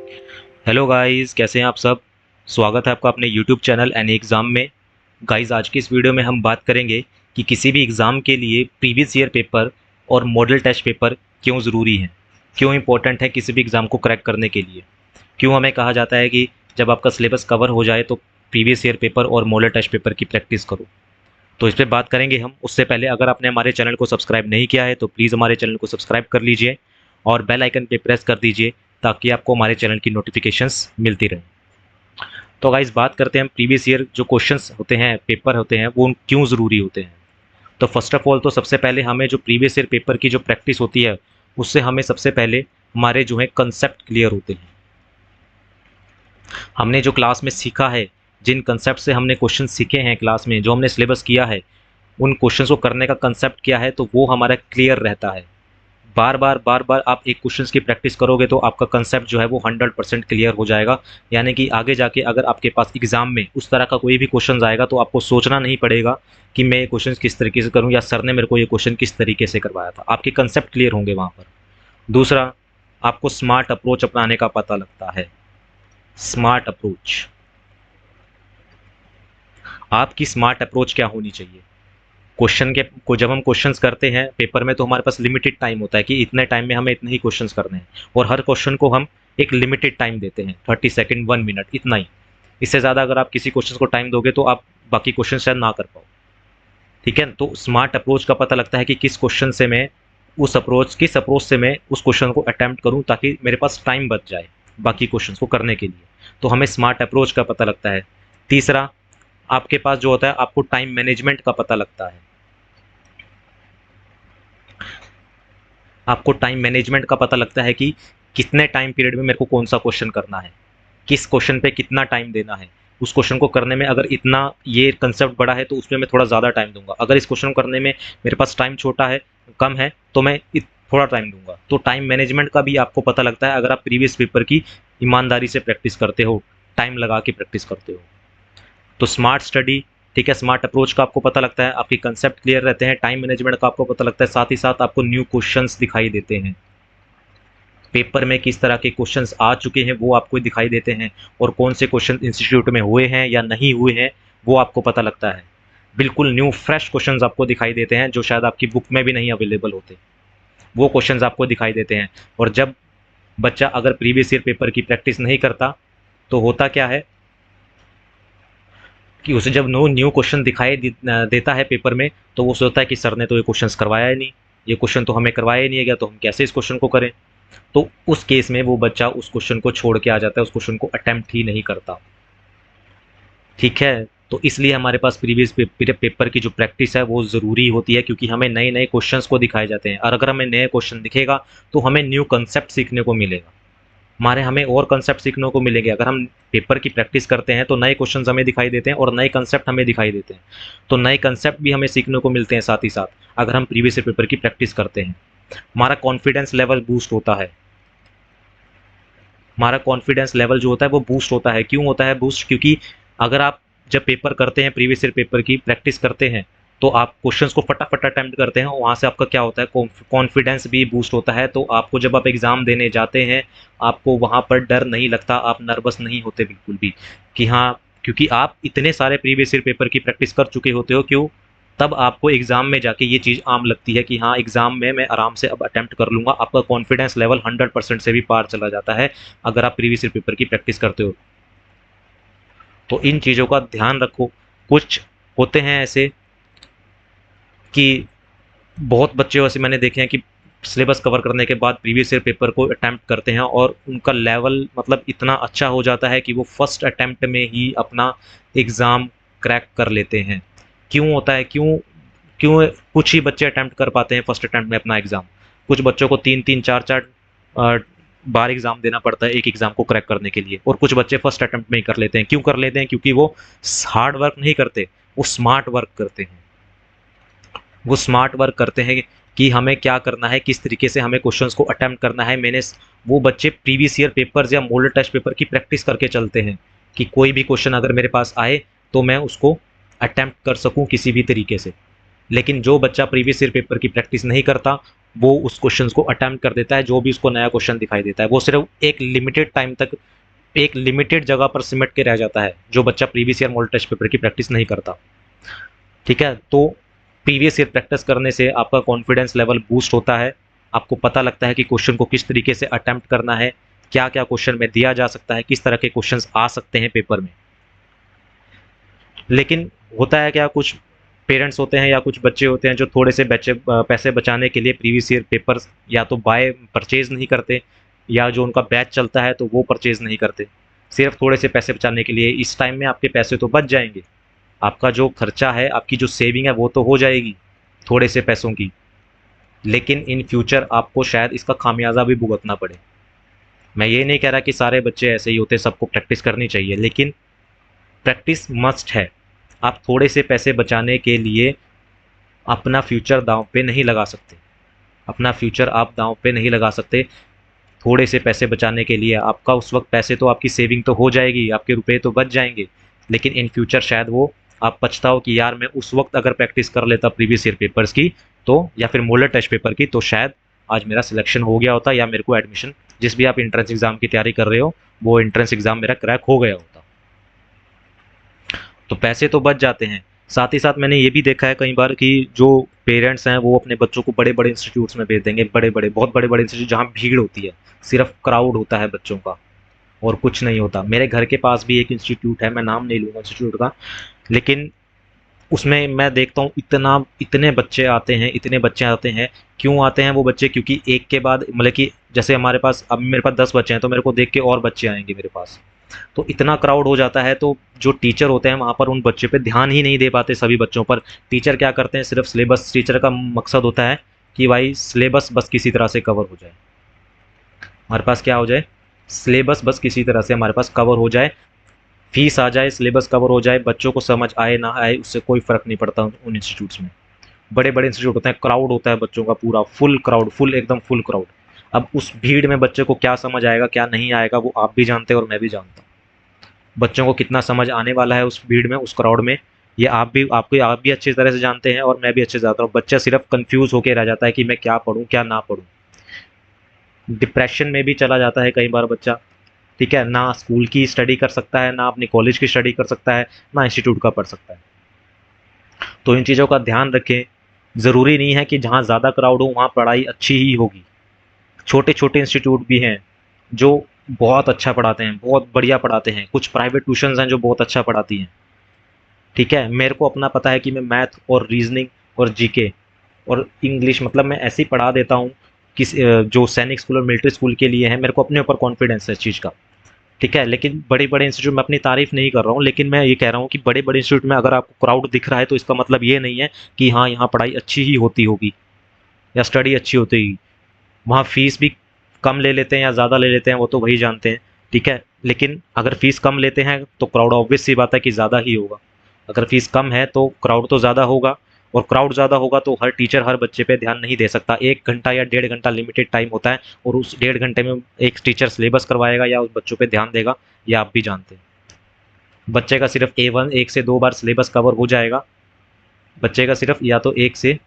Hello guys, कैसे हैं आप सब। स्वागत है आपका अपने यूट्यूब चैनल एनी एग्ज़ाम में। गाइस, आज की इस वीडियो में हम बात करेंगे कि किसी भी एग्ज़ाम के लिए प्रीवियस ईयर पेपर और मॉडल टेस्ट पेपर क्यों ज़रूरी हैं, क्यों इम्पोर्टेंट है किसी भी एग्ज़ाम को क्रैक करने के लिए, क्यों हमें कहा जाता है कि जब आपका सिलेबस कवर हो जाए तो प्रीवियस ईयर पेपर और मॉडल टेस्ट पेपर की प्रैक्टिस करो। तो इस पे बात करेंगे हम। उससे पहले अगर आपने हमारे चैनल को सब्सक्राइब नहीं किया है तो प्लीज़ हमारे चैनल को सब्सक्राइब कर लीजिए और बेल आइकन पे प्रेस कर दीजिए ताकि आपको हमारे चैनल की नोटिफिकेशंस मिलती रहें। तो गाइस, बात करते हैं हम प्रीवियस ईयर जो क्वेश्चंस होते हैं, पेपर होते हैं, वो क्यों ज़रूरी होते हैं। तो फर्स्ट ऑफ ऑल तो सबसे पहले हमें जो प्रीवियस ईयर पेपर की जो प्रैक्टिस होती है उससे हमें सबसे पहले हमारे जो है कंसेप्ट क्लियर होते हैं। हमने जो क्लास में सीखा है, जिन कंसेप्ट से हमने क्वेश्चन सीखे हैं क्लास में, जो हमने सिलेबस किया है, उन क्वेश्चंस को करने का कंसेप्ट क्या है तो वो हमारा क्लियर रहता है। बार बार आप एक क्वेश्चंस की प्रैक्टिस करोगे तो आपका कंसेप्ट जो है वो 100% क्लियर हो जाएगा। यानी कि आगे जाके अगर आपके पास एग्जाम में उस तरह का कोई भी क्वेश्चन आएगा तो आपको सोचना नहीं पड़ेगा कि मैं ये क्वेश्चन किस तरीके से करूं या सर ने मेरे को ये क्वेश्चन किस तरीके से करवाया था। आपके कंसेप्ट क्लियर होंगे वहां पर। दूसरा, आपको स्मार्ट अप्रोच अपनाने का पता लगता है। स्मार्ट अप्रोच, आपकी स्मार्ट अप्रोच क्या होनी चाहिए क्वेश्चन के को। जब हम क्वेश्चंस करते हैं पेपर में तो हमारे पास लिमिटेड टाइम होता है कि इतने टाइम में हमें इतने ही क्वेश्चंस करने हैं और हर क्वेश्चन को हम एक लिमिटेड टाइम देते हैं, 30 सेकंड, 1 मिनट, इतना ही। इससे ज़्यादा अगर आप किसी क्वेश्चन को टाइम दोगे तो आप बाकी क्वेश्चन शायद ना कर पाओ। ठीक है, तो स्मार्ट अप्रोच का पता लगता है कि किस अप्रोच से मैं उस क्वेश्चन को अटैम्प्ट करूं ताकि मेरे पास टाइम बच जाए बाकी क्वेश्चन को करने के लिए। तो हमें स्मार्ट अप्रोच का पता लगता है। तीसरा, आपके पास जो होता है आपको टाइम मैनेजमेंट का पता लगता है। आपको टाइम मैनेजमेंट का पता लगता है कि कितने टाइम पीरियड में मेरे को कौन सा क्वेश्चन करना है, किस क्वेश्चन पे कितना टाइम देना है। उस क्वेश्चन को करने में अगर इतना ये कंसेप्ट बड़ा है तो उसमें मैं थोड़ा ज़्यादा टाइम दूंगा। अगर इस क्वेश्चन को करने में मेरे पास टाइम छोटा है, कम है, तो मैं थोड़ा टाइम दूंगा। तो टाइम मैनेजमेंट का भी आपको पता लगता है अगर आप प्रीवियस पेपर की ईमानदारी से प्रैक्टिस करते हो, टाइम लगा के प्रैक्टिस करते हो। तो स्मार्ट स्टडी, ठीक है, स्मार्ट अप्रोच का आपको पता लगता है, आपके कंसेप्ट क्लियर रहते हैं, टाइम मैनेजमेंट का आपको पता लगता है, साथ ही साथ आपको न्यू क्वेश्चंस दिखाई देते हैं। पेपर में किस तरह के क्वेश्चंस आ चुके हैं वो आपको दिखाई देते हैं और कौन से क्वेश्चन इंस्टीट्यूट में हुए हैं या नहीं हुए हैं वो आपको पता लगता है। बिल्कुल न्यू फ्रेश क्वेश्चंस आपको दिखाई देते हैं जो शायद आपकी बुक में भी नहीं अवेलेबल होते, वो क्वेश्चंस आपको दिखाई देते हैं। और जब बच्चा अगर प्रीवियस ईयर पेपर की प्रैक्टिस नहीं करता तो होता क्या है कि उसे जब नो न्यू क्वेश्चन देता है पेपर में तो वो सोचता है कि सर ने तो ये क्वेश्चन करवाया ही नहीं, ये क्वेश्चन तो हमें करवाया ही नहीं गया, तो हम कैसे इस क्वेश्चन को करें। तो उस केस में वो बच्चा उस क्वेश्चन को छोड़ के आ जाता है, उस क्वेश्चन को अटेम्प्ट ही नहीं करता। ठीक है, तो इसलिए हमारे पास प्रीवियस पेपर की जो प्रैक्टिस है वो ज़रूरी होती है क्योंकि हमें नए नए क्वेश्चंस को दिखाए जाते हैं और अगर हमें नए क्वेश्चन दिखेगा तो हमें न्यू कंसेप्ट सीखने को मिलेगा, हमें और कंसेप्ट सीखने को मिलेंगे। अगर हम पेपर की प्रैक्टिस करते हैं तो नए क्वेश्चन हमें दिखाई देते हैं और नए कंसेप्ट हमें दिखाई देते हैं, तो नए कंसेप्ट भी हमें सीखने को मिलते हैं साथ ही साथ अगर हम प्रीवियस पेपर की प्रैक्टिस करते हैं। हमारा कॉन्फिडेंस लेवल बूस्ट होता है। हमारा कॉन्फिडेंस लेवल जो होता है वो बूस्ट होता है। क्यों होता है बूस्ट? क्योंकि अगर आप जब पेपर करते हैं, प्रीवियस ईयर पेपर की प्रैक्टिस करते हैं, तो आप क्वेश्चंस को फटाफट अटेम्प्ट करते हैं और वहाँ से आपका क्या होता है, कॉन्फिडेंस भी बूस्ट होता है। तो आपको जब आप एग्ज़ाम देने जाते हैं आपको वहाँ पर डर नहीं लगता, आप नर्वस नहीं होते बिल्कुल भी कि हाँ, क्योंकि आप इतने सारे प्रीवियस ईयर पेपर की प्रैक्टिस कर चुके होते हो। क्यों? तब आपको एग्ज़ाम में जाके ये चीज़ आम लगती है कि हाँ, एग्ज़ाम में मैं आराम से अब अटेम्प्ट कर लूँगा। आपका कॉन्फिडेंस लेवल 100% से भी पार चला जाता है अगर आप प्रीवियस ईयर पेपर की प्रैक्टिस करते हो। तो इन चीज़ों का ध्यान रखो। कुछ होते हैं ऐसे कि बहुत बच्चे वैसे मैंने देखे हैं कि सिलेबस कवर करने के बाद प्रीवियस ईयर पेपर को अटेम्प्ट करते हैं और उनका लेवल मतलब इतना अच्छा हो जाता है कि वो फर्स्ट अटेम्प्ट में ही अपना एग्ज़ाम क्रैक कर लेते हैं। क्यों होता है? क्यों क्यों कुछ ही बच्चे अटेम्प्ट कर पाते हैं फर्स्ट अटेम्प्ट में अपना एग्ज़ाम। कुछ बच्चों को 3-3 4-4 बार एग्ज़ाम देना पड़ता है एक एग्ज़ाम को क्रैक करने के लिए और कुछ बच्चे फर्स्ट अटेम्प्ट में ही कर लेते हैं। क्यों कर लेते हैं? क्योंकि वो हार्ड वर्क नहीं करते, वो स्मार्ट वर्क करते हैं। वो स्मार्ट वर्क करते हैं कि हमें क्या करना है, किस तरीके से हमें क्वेश्चंस को अटेम्प्ट करना है। वो बच्चे प्रीवियस ईयर पेपर्स या मॉडल टेस्ट पेपर की प्रैक्टिस करके चलते हैं कि कोई भी क्वेश्चन अगर मेरे पास आए तो मैं उसको अटेम्प्ट कर सकूं किसी भी तरीके से। लेकिन जो बच्चा प्रीवियस ईयर पेपर की प्रैक्टिस नहीं करता, वो उस क्वेश्चन को अटेम्प्ट कर देता है, जो भी उसको नया क्वेश्चन दिखाई देता है वो सिर्फ एक लिमिटेड टाइम तक एक लिमिटेड जगह पर सिमट के रह जाता है, जो बच्चा previous year model test paper की प्रैक्टिस नहीं करता। ठीक है, तो प्रीवियस ईयर प्रैक्टिस करने से आपका कॉन्फिडेंस लेवल बूस्ट होता है, आपको पता लगता है कि क्वेश्चन को किस तरीके से अटेम्प्ट करना है, क्या क्या क्वेश्चन में दिया जा सकता है, किस तरह के क्वेश्चंस आ सकते हैं पेपर में। लेकिन होता है क्या, कुछ पेरेंट्स होते हैं या कुछ बच्चे होते हैं जो थोड़े से बच्चे पैसे बचाने के लिए प्रीवियस ईयर पेपर्स या तो बाय परचेज नहीं करते, या जो उनका बैच चलता है तो वो परचेज नहीं करते, सिर्फ थोड़े से पैसे बचाने के लिए। इस टाइम में आपके पैसे तो बच जाएंगे, आपका जो खर्चा है, आपकी जो सेविंग है वो तो हो जाएगी थोड़े से पैसों की, लेकिन इन फ्यूचर आपको शायद इसका खामियाजा भी भुगतना पड़े। मैं ये नहीं कह रहा कि सारे बच्चे ऐसे ही होते, सबको प्रैक्टिस करनी चाहिए, लेकिन प्रैक्टिस मस्ट है। आप थोड़े से पैसे बचाने के लिए अपना फ्यूचर दांव पे नहीं लगा सकते, अपना फ्यूचर आप दांव पे नहीं लगा सकते। थोड़े से पैसे बचाने के लिए आपका उस वक्त पैसे तो आपकी सेविंग तो हो जाएगी, आपके रुपए तो बच जाएंगे, लेकिन इन फ्यूचर शायद वो आप पछताओ कि यार मैं उस वक्त अगर प्रैक्टिस कर लेता प्रीवियस ईयर पेपर्स की तो, या फिर मॉडल टेस्ट पेपर की, तो शायद आज मेरा सिलेक्शन हो गया होता, या मेरे को एडमिशन, जिस भी आप एंट्रेंस एग्जाम की तैयारी कर रहे हो, वो एंट्रेंस एग्जाम मेरा क्रैक हो गया होता। तो पैसे तो बच जाते हैं। साथ ही साथ मैंने ये भी देखा है कई बार कि जो पेरेंट्स हैं वो अपने बच्चों को बड़े बड़े इंस्टीट्यूट्स में भेज देंगे, बड़े बड़े, बहुत बड़े बड़े इंस्टीट्यूट जहाँ भीड़ होती है, सिर्फ क्राउड होता है बच्चों का और कुछ नहीं होता। मेरे घर के पास भी एक इंस्टीट्यूट है, मैं नाम नहीं लूँगा इंस्टीट्यूट का, लेकिन उसमें मैं देखता हूँ इतने बच्चे आते हैं, इतने बच्चे आते हैं। क्यों आते हैं वो बच्चे? क्योंकि एक के बाद मतलब कि जैसे हमारे पास, अब मेरे पास 10 बच्चे हैं तो मेरे को देख के और बच्चे आएंगे मेरे पास, तो इतना क्राउड हो जाता है, तो जो टीचर होते हैं वहाँ पर उन बच्चे पे ध्यान ही नहीं दे पाते सभी बच्चों पर। टीचर क्या करते हैं, सिर्फ सिलेबस, टीचर का मकसद होता है कि भाई सिलेबस बस किसी तरह से कवर हो जाए, हमारे पास क्या हो जाए, सिलेबस बस किसी तरह से हमारे पास कवर हो जाए, फीस आ जाए, सिलेबस कवर हो जाए, बच्चों को समझ आए ना आए उससे कोई फ़र्क नहीं पड़ता उन इंस्टीट्यूट्स में। बड़े बड़े इंस्टीट्यूट होते हैं, क्राउड होता है बच्चों का पूरा, फुल क्राउड, फुल एकदम फुल क्राउड। अब उस भीड़ में बच्चे को क्या समझ आएगा क्या नहीं आएगा वो आप भी जानते हैं और मैं भी जानता हूँ। बच्चों को कितना समझ आने वाला है उस भीड़ में, उस क्राउड में, ये आप भी अच्छी तरह से जानते हैं और मैं भी अच्छे से जानता हूँ। बच्चा सिर्फ कंफ्यूज होकर रह जाता है कि मैं क्या पढ़ूँ क्या ना पढ़ूँ, डिप्रेशन में भी चला जाता है कई बार बच्चा। ठीक है, ना स्कूल की स्टडी कर सकता है, ना अपनी कॉलेज की स्टडी कर सकता है, ना इंस्टीट्यूट का पढ़ सकता है। तो इन चीज़ों का ध्यान रखें। ज़रूरी नहीं है कि जहाँ ज़्यादा क्राउड हो वहाँ पढ़ाई अच्छी ही होगी। छोटे छोटे इंस्टीट्यूट भी हैं जो बहुत अच्छा पढ़ाते हैं, बहुत बढ़िया पढ़ाते हैं, कुछ प्राइवेट ट्यूशन्स हैं जो बहुत अच्छा पढ़ाती हैं। ठीक है, मेरे को अपना पता है कि मैं मैथ और रीजनिंग और जीके और इंग्लिश मतलब मैं ऐसे ही पढ़ा देता हूँ, जो सैनिक स्कूल और मिलिट्री स्कूल के लिए है, मेरे को अपने ऊपर कॉन्फिडेंस है इस चीज़ का। ठीक है, लेकिन बड़े बड़े इंस्टीट्यूट में अपनी तारीफ नहीं कर रहा हूँ, लेकिन मैं ये कह रहा हूँ कि बड़े बड़े इंस्टीट्यूट में अगर आपको क्राउड दिख रहा है तो इसका मतलब ये नहीं है कि हाँ यहाँ पढ़ाई अच्छी ही होती होगी या स्टडी अच्छी होती होगी। वहाँ फीस भी कम ले लेते हैं या ज़्यादा ले लेते हैं वो तो वही जानते हैं। ठीक है, लेकिन अगर फीस कम लेते हैं तो क्राउड ऑब्वियस सी बात है कि ज़्यादा ही होगा। अगर फीस कम है तो क्राउड तो ज़्यादा होगा, और क्राउड ज़्यादा होगा तो हर टीचर हर बच्चे पे ध्यान नहीं दे सकता। 1 घंटा या 1.5 घंटा लिमिटेड टाइम होता है, और उस 1.5 घंटे में एक टीचर सिलेबस करवाएगा या उस बच्चों पे ध्यान देगा, ये आप भी जानते हैं। बच्चे का सिर्फ A1 1 से 2 बार सिलेबस कवर हो जाएगा, बच्चे का सिर्फ या तो एक से,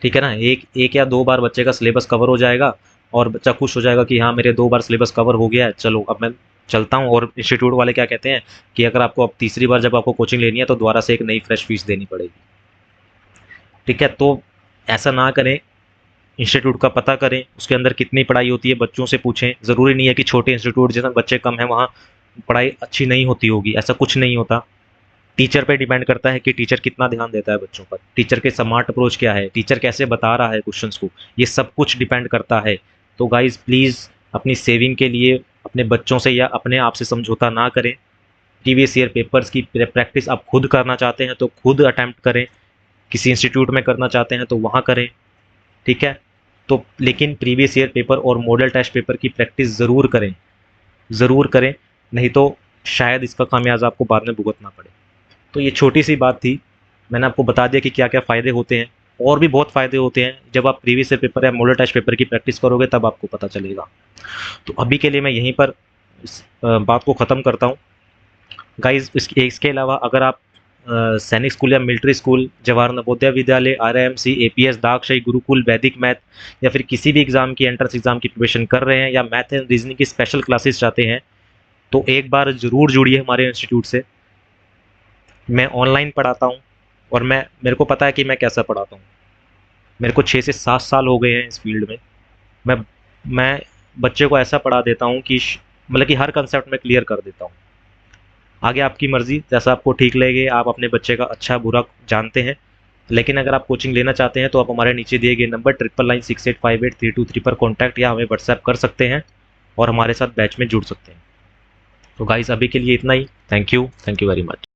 ठीक है ना, एक या 2 बार बच्चे का सिलेबस कवर हो जाएगा और बच्चा खुश हो जाएगा कि हाँ मेरे 2 बार सिलेबस कवर हो गया है, चलो अब मैं चलता हूँ। और इंस्टीट्यूट वाले क्या कहते हैं कि अगर आपको अब तीसरी बार जब आपको कोचिंग लेनी है तो दोबारा से एक नई फ्रेश फीस देनी पड़ेगी। ठीक है, तो ऐसा ना करें, इंस्टीट्यूट का पता करें उसके अंदर कितनी पढ़ाई होती है, बच्चों से पूछें। ज़रूरी नहीं है कि छोटे इंस्टीट्यूट जिसमें बच्चे कम हैं वहाँ पढ़ाई अच्छी नहीं होती होगी, ऐसा कुछ नहीं होता। टीचर पे डिपेंड करता है कि टीचर कितना ध्यान देता है बच्चों पर, टीचर के स्मार्ट अप्रोच क्या है, टीचर कैसे बता रहा है क्वेश्चंस को, ये सब कुछ डिपेंड करता है। तो गाइज प्लीज़ अपनी सेविंग के लिए अपने बच्चों से या अपने आप से समझौता ना करें। प्रीवियस ईयर पेपर्स की प्रैक्टिस आप खुद करना चाहते हैं तो खुद अटैम्प्ट करें, किसी इंस्टीट्यूट में करना चाहते हैं तो वहाँ करें। ठीक है, तो लेकिन प्रीवियस ईयर पेपर और मॉडल टेस्ट पेपर की प्रैक्टिस ज़रूर करें, ज़रूर करें, नहीं तो शायद इसका खामियाजा आपको बाद में भुगतना पड़े। तो ये छोटी सी बात थी, मैंने आपको बता दिया कि क्या क्या फ़ायदे होते हैं, और भी बहुत फ़ायदे होते हैं। जब आप प्रीवियस ईयर पेपर या मॉडल टेस्ट पेपर की प्रैक्टिस करोगे तब आपको पता चलेगा। तो अभी के लिए मैं यहीं पर इस बात को ख़त्म करता हूँ। गाइज़ इसके अलावा अगर आप सैनिक स्कूल या military school, Jawahar Navodaya Vidyalaya, RIMC, APS, दाक्षई, Gurukul, वैदिक मैथ या फिर किसी भी एग्ज़ाम की एंट्रेंस एग्ज़ाम की प्रिपरेशन कर रहे हैं या मैथ एंड रीजनिंग की स्पेशल क्लासेस चाहते हैं, तो एक बार ज़रूर जुड़िए हमारे इंस्टीट्यूट से। मैं ऑनलाइन पढ़ाता हूँ और मेरे को पता है कि मैं कैसा पढ़ाता हूँ। मेरे को 6 से 7 साल हो गए हैं इस फील्ड में। मैं मैं बच्चे को ऐसा पढ़ा देता हूँ कि मतलब कि हर कंसेप्ट में क्लियर कर देता हूँ। आगे आपकी मर्ज़ी, जैसा आपको ठीक लगे। आप अपने बच्चे का अच्छा बुरा जानते हैं, लेकिन अगर आप कोचिंग लेना चाहते हैं तो आप हमारे नीचे दिए गए नंबर 9996858323 पर कॉन्टैक्ट या हमें व्हाट्सएप कर सकते हैं और हमारे साथ बैच में जुड़ सकते हैं। तो गाइस, अभी के लिए इतना ही। Thank you very much.